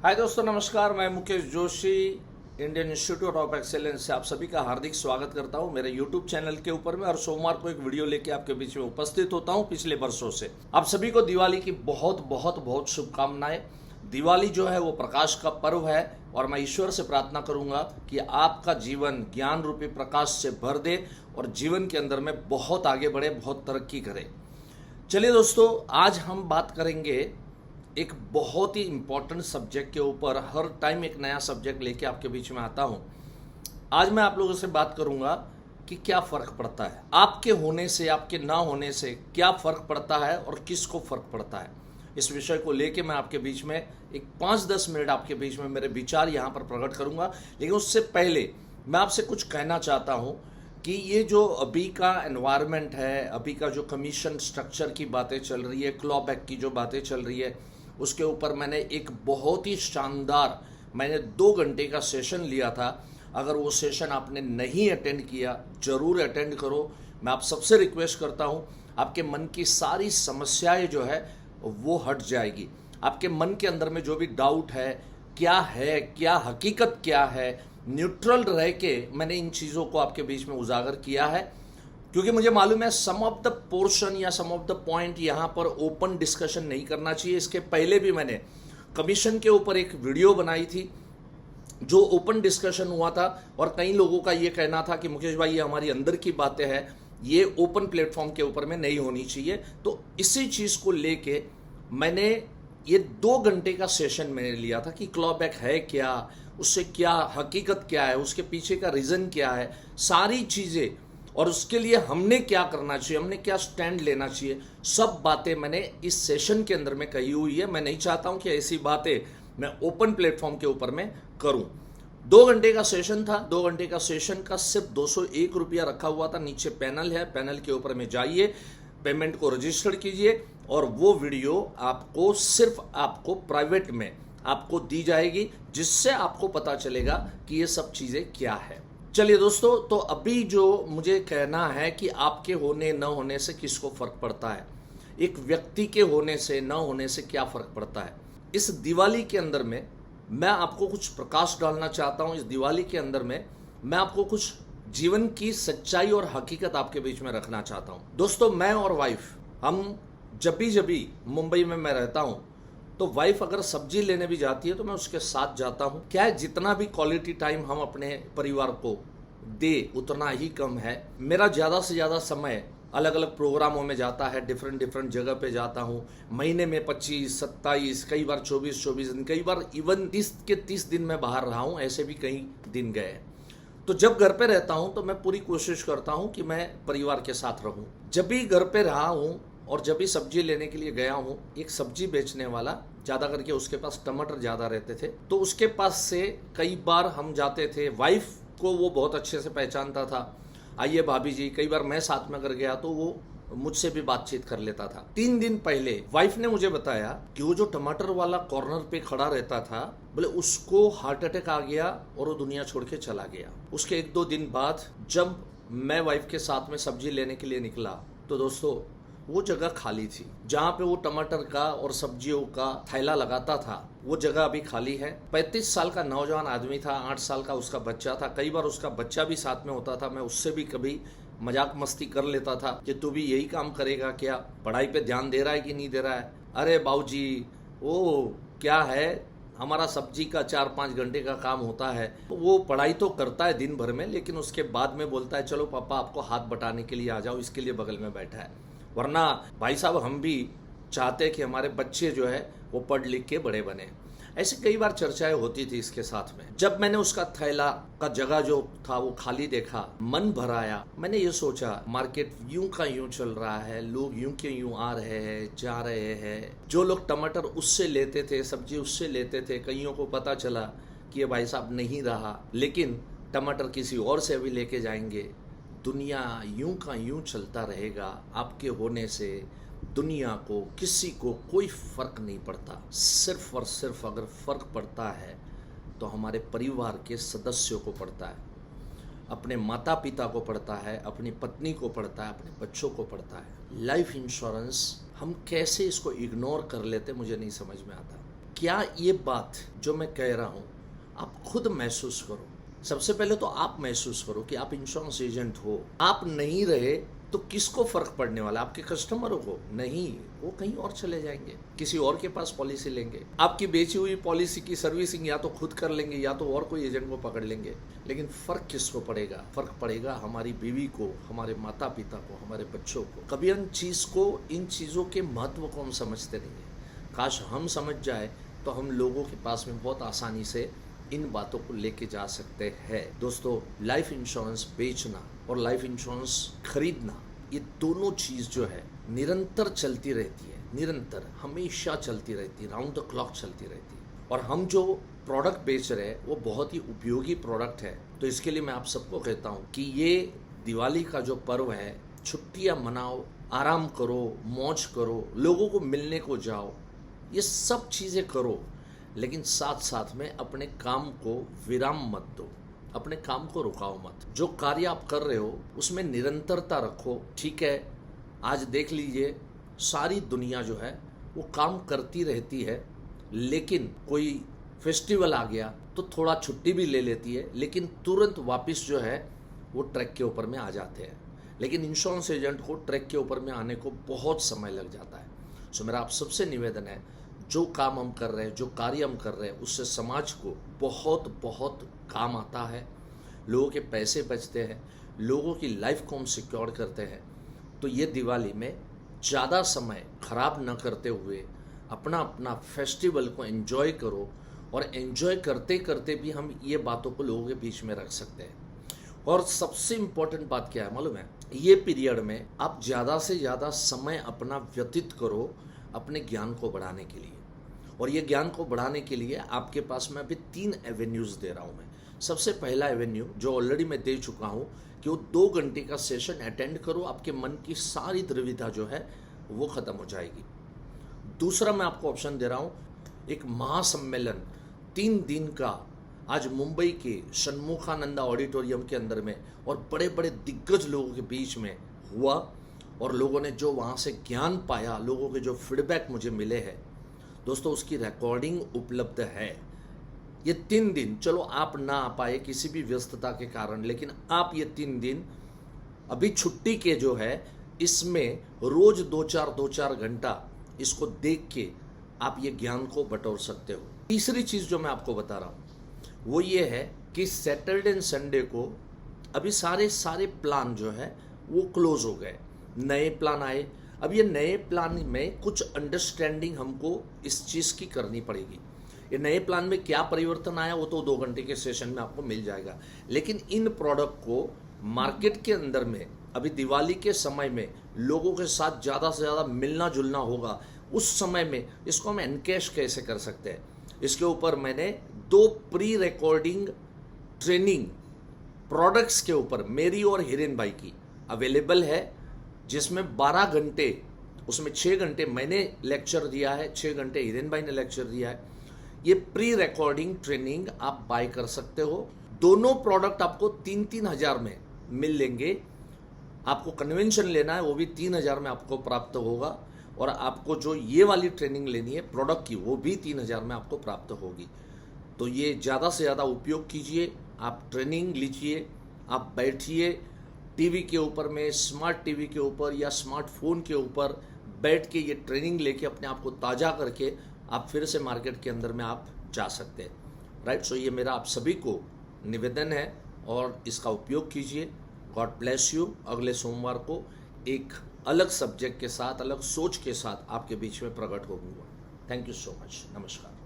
हाय दोस्तों, नमस्कार। मैं Mukesh Joshi Indian institute of excellence से आप सभी का हार्दिक स्वागत करता हूं मेरे यूट्यूब चैनल के ऊपर में। और सोमवार को एक वीडियो लेके आपके बीच में उपस्थित होता हूं पिछले वर्षों से। आप सभी को दिवाली की बहुत बहुत बहुत शुभकामनाएं। दिवाली जो है वो प्रकाश का पर्व है और मैं ईश्वर से प्रार्थना करूंगा कि आपका जीवन ज्ञान रूपी प्रकाश से भर दे और जीवन के अंदर में बहुत आगे बढ़े, बहुत तरक्की करे। चलिए दोस्तों, आज हम बात करेंगे एक बहुत ही इंपॉर्टेंट सब्जेक्ट के ऊपर। हर टाइम एक नया सब्जेक्ट लेके आपके बीच में आता हूं। आज मैं आप लोगों से बात करूंगा कि क्या फ़र्क पड़ता है आपके होने से, आपके ना होने से क्या फ़र्क पड़ता है और किसको फ़र्क पड़ता है। इस विषय को लेके मैं आपके बीच में एक 5-10 मिनट आपके बीच में मेरे विचार यहाँ पर प्रकट करूंगा। लेकिन उससे पहले मैं आपसे कुछ कहना चाहता हूँ कि ये जो अभी का एनवायरनमेंट है, अभी का जो कमीशन स्ट्रक्चर की बातें चल रही है, क्लॉबैक की जो बातें चल रही है, उसके ऊपर मैंने एक बहुत ही शानदार 2 घंटे का सेशन लिया था। अगर वो सेशन आपने नहीं अटेंड किया, ज़रूर अटेंड करो। मैं आप सबसे रिक्वेस्ट करता हूँ, आपके मन की सारी समस्याएं जो है वो हट जाएगी। आपके मन के अंदर में जो भी डाउट है, क्या हकीकत क्या है, न्यूट्रल रह के मैंने इन चीज़ों को आपके बीच में उजागर किया है। क्योंकि मुझे मालूम है सम ऑफ द पोर्शन या सम ऑफ द पॉइंट यहाँ पर ओपन डिस्कशन नहीं करना चाहिए। इसके पहले भी मैंने कमीशन के ऊपर एक वीडियो बनाई थी जो ओपन डिस्कशन हुआ था, और कई लोगों का ये कहना था कि मुकेश भाई ये हमारी अंदर की बातें हैं, ये ओपन प्लेटफॉर्म के ऊपर में नहीं होनी चाहिए। तो इसी चीज़ को लेके मैंने ये 2 घंटे का सेशन मैंने लिया था कि क्लॉबैक है क्या, उससे क्या हकीकत क्या है, उसके पीछे का रीज़न क्या है, सारी चीज़ें, और उसके लिए हमने क्या करना चाहिए, हमने क्या स्टैंड लेना चाहिए, सब बातें मैंने इस सेशन के अंदर में कही हुई है। मैं नहीं चाहता हूं कि ऐसी बातें मैं ओपन प्लेटफॉर्म के ऊपर में करूं। 2 घंटे का सेशन था। 2 घंटे का सेशन का सिर्फ 201 रुपया रखा हुआ था। नीचे पैनल है, पैनल के ऊपर में जाइए, पेमेंट को रजिस्टर कीजिए और वो वीडियो आपको प्राइवेट में आपको दी जाएगी, जिससे आपको पता चलेगा कि ये सब चीज़ें क्या है। चलिए दोस्तों, तो अभी जो मुझे कहना है कि आपके होने न होने से किसको फ़र्क पड़ता है, एक व्यक्ति के होने से न होने से क्या फ़र्क पड़ता है। इस दिवाली के अंदर में मैं आपको कुछ प्रकाश डालना चाहता हूँ। इस दिवाली के अंदर में मैं आपको कुछ जीवन की सच्चाई और हकीकत आपके बीच में रखना चाहता हूँ। दोस्तों, मैं और वाइफ, हम जब भी मुंबई में मैं रहता हूँ तो वाइफ अगर सब्जी लेने भी जाती है तो मैं उसके साथ जाता हूँ। क्या है, जितना भी क्वालिटी टाइम हम अपने परिवार को दे उतना ही कम है। मेरा ज़्यादा से ज़्यादा समय अलग अलग प्रोग्रामों में जाता है, डिफरेंट जगह पे जाता हूँ। महीने में 25, 27, कई बार 24 दिन, कई बार इवन 30 दिन में बाहर रहा हूँ। ऐसे भी कई दिन गए। तो जब घर पे रहता हूँ तो मैं पूरी कोशिश करता हूँ कि मैं परिवार के साथ रहूँ। जब भी घर पे रहा हूँ और जब भी सब्जी लेने के लिए गया हूँ, एक सब्जी बेचने वाला, ज़्यादा करके उसके पास टमाटर ज़्यादा रहते थे, तो उसके पास से कई बार हम जाते थे। वाइफ को वो बहुत अच्छे से पहचानता था, आइए भाभी जी। कई बार मैं साथ में कर गया तो वो मुझसे भी बातचीत कर लेता था। 3 दिन पहले वाइफ ने मुझे बताया कि वो जो टमाटर वाला कॉर्नर पे खड़ा रहता था, बोले उसको हार्ट अटैक आ गया और वो दुनिया छोड़ के चला गया। उसके 1-2 दिन बाद जब मैं वाइफ के साथ में सब्जी लेने के लिए निकला तो दोस्तों वो जगह खाली थी। जहाँ पे वो टमाटर का और सब्जियों का थैला लगाता था, वो जगह अभी खाली है। 35 साल का नौजवान आदमी था, 8 साल का उसका बच्चा था। कई बार उसका बच्चा भी साथ में होता था। मैं उससे भी कभी मजाक मस्ती कर लेता था कि तू भी यही काम करेगा क्या, पढ़ाई पे ध्यान दे रहा है कि नहीं दे रहा है। अरे बाबूजी, वो क्या है, हमारा सब्जी का 4-5 घंटे का काम होता है। वो पढ़ाई तो करता है दिन भर में, लेकिन उसके बाद में बोलता है चलो पापा आपको हाथ बटाने के लिए आ जाओ, इसके लिए बगल में बैठा है। वरना भाई साहब, हम भी चाहते हैं कि हमारे बच्चे जो है वो पढ़ लिख के बड़े बने। ऐसे कई बार चर्चाएं होती थी इसके साथ में। जब मैंने उसका थैला का जगह जो था वो खाली देखा, मन भर आया। मैंने ये सोचा, मार्केट यूं का यूं चल रहा है, लोग यूं के यूं आ रहे हैं, जा रहे हैं। जो लोग टमाटर उससे लेते थे, सब्जी उससे लेते थे, कईयों को पता चला कि ये भाई साहब नहीं रहा, लेकिन टमाटर किसी और से भी लेके जाएंगे। दुनिया यूं का यूं चलता रहेगा। आपके होने से दुनिया को, किसी को कोई फ़र्क नहीं पड़ता। सिर्फ और सिर्फ अगर फ़र्क पड़ता है तो हमारे परिवार के सदस्यों को पड़ता है, अपने माता पिता को पड़ता है, अपनी पत्नी को पड़ता है, अपने बच्चों को पड़ता है। लाइफ इंश्योरेंस हम कैसे इसको इग्नोर कर लेते मुझे नहीं समझ में आता। क्या ये बात जो मैं कह रहा हूँ आप खुद महसूस करो। सबसे पहले तो आप महसूस करो कि आप इंश्योरेंस एजेंट हो। आप नहीं रहे तो किसको फर्क पड़ने वाला? आपके कस्टमरों को नहीं, वो कहीं और चले जाएंगे, किसी और के पास पॉलिसी लेंगे। आपकी बेची हुई पॉलिसी की सर्विसिंग या तो खुद कर लेंगे या तो और कोई एजेंट को पकड़ लेंगे। लेकिन फर्क किसको पड़ेगा? फर्क पड़ेगा हमारी बीवी को, हमारे माता पिता को, हमारे बच्चों को। कभी इन चीज़ों के महत्व को हम समझते नहीं है। काश हम समझ जाए तो हम लोगों के पास में बहुत आसानी से इन बातों को लेके जा सकते हैं। दोस्तों, लाइफ इंश्योरेंस बेचना और लाइफ इंश्योरेंस खरीदना, ये दोनों चीज़ जो है निरंतर चलती रहती है, निरंतर हमेशा चलती रहती है, राउंड द क्लॉक चलती रहती है। और हम जो प्रोडक्ट बेच रहे हैं वो बहुत ही उपयोगी प्रोडक्ट है। तो इसके लिए मैं आप सबको कहता हूँ कि ये दिवाली का जो पर्व है, छुट्टियाँ मनाओ, आराम करो, मौज करो, लोगों को मिलने को जाओ, ये सब चीज़ें करो, लेकिन साथ साथ में अपने काम को विराम मत दो, अपने काम को रुकाओ मत। जो कार्य आप कर रहे हो उसमें निरंतरता रखो। ठीक है, आज देख लीजिए सारी दुनिया जो है वो काम करती रहती है, लेकिन कोई फेस्टिवल आ गया तो थोड़ा छुट्टी भी ले लेती है, लेकिन तुरंत वापस जो है वो ट्रैक के ऊपर में आ जाते हैं। लेकिन इंश्योरेंस एजेंट को ट्रैक के ऊपर में आने को बहुत समय लग जाता है। सो मेरा आप सबसे निवेदन है, जो काम हम कर रहे हैं, जो कार्य हम कर रहे हैं, उससे समाज को बहुत बहुत काम आता है, लोगों के पैसे बचते हैं, लोगों की लाइफ को हम सिक्योर करते हैं। तो ये दिवाली में ज़्यादा समय खराब न करते हुए अपना फेस्टिवल को एंजॉय करो, और एंजॉय करते करते भी हम ये बातों को लोगों के बीच में रख सकते हैं। और सबसे इम्पोर्टेंट बात क्या है मालूम है? ये पीरियड में आप ज़्यादा से ज़्यादा समय अपना व्यतीत करो अपने ज्ञान को बढ़ाने के लिए। और ये ज्ञान को बढ़ाने के लिए आपके पास मैं अभी 3 एवेन्यूज़ दे रहा हूँ मैं। सबसे पहला एवेन्यू जो ऑलरेडी मैं दे चुका हूँ कि वो 2 घंटे का सेशन अटेंड करो, आपके मन की सारी दुविधा जो है वो ख़त्म हो जाएगी। दूसरा मैं आपको ऑप्शन दे रहा हूँ, एक महासम्मेलन 3 दिन का आज मुंबई के षण्मुखानंदा ऑडिटोरियम के अंदर में और बड़े बड़े दिग्गज लोगों के बीच में हुआ, और लोगों ने जो वहाँ से ज्ञान पाया, लोगों के जो फीडबैक मुझे मिले हैं दोस्तों, उसकी रिकॉर्डिंग उपलब्ध है। ये 3 दिन, चलो आप ना आ पाए किसी भी व्यस्तता के कारण, लेकिन आप ये 3 दिन अभी छुट्टी के जो है इसमें रोज 2-4 घंटा इसको देख के आप ये ज्ञान को बटोर सकते हो। तीसरी चीज़ जो मैं आपको बता रहा हूँ वो ये है कि सैटरडे एंड संडे को अभी सारे प्लान जो है वो क्लोज हो गए, नए प्लान आए। अब ये नए प्लान में कुछ अंडरस्टैंडिंग हमको इस चीज़ की करनी पड़ेगी। ये नए प्लान में क्या परिवर्तन आया वो तो 2 घंटे के सेशन में आपको मिल जाएगा, लेकिन इन प्रोडक्ट को मार्केट के अंदर में अभी दिवाली के समय में लोगों के साथ ज़्यादा से ज़्यादा मिलना जुलना होगा। उस समय में इसको हम एनकैश कैसे कर सकते हैं, इसके ऊपर मैंने 2 प्री रिकॉर्डिंग ट्रेनिंग प्रोडक्ट्स के ऊपर मेरी और हिरेन भाई की अवेलेबल है, जिसमें 12 घंटे, उसमें 6 घंटे मैंने लेक्चर दिया है, 6 घंटे हिरेन भाई ने लेक्चर दिया है। ये प्री रिकॉर्डिंग ट्रेनिंग आप बाय कर सकते हो। दोनों प्रोडक्ट आपको 3-3 हज़ार में मिल लेंगे। आपको कन्वेंशन लेना है वो भी 3 हज़ार में आपको प्राप्त होगा, और आपको जो ये वाली ट्रेनिंग लेनी है प्रोडक्ट की वो भी 3 हज़ार में आपको प्राप्त होगी। तो ये ज़्यादा से ज़्यादा उपयोग कीजिए, आप ट्रेनिंग लीजिए, आप बैठिए टीवी के ऊपर में, स्मार्ट टीवी के ऊपर या स्मार्टफोन के ऊपर बैठ के ये ट्रेनिंग लेके अपने आप को ताज़ा करके आप फिर से मार्केट के अंदर में आप जा सकते हैं। राइट, सो ये मेरा आप सभी को निवेदन है और इसका उपयोग कीजिए। God bless you. अगले सोमवार को एक अलग सब्जेक्ट के साथ, अलग सोच के साथ आपके बीच में प्रकट होऊंगा। Thank you so much. नमस्कार।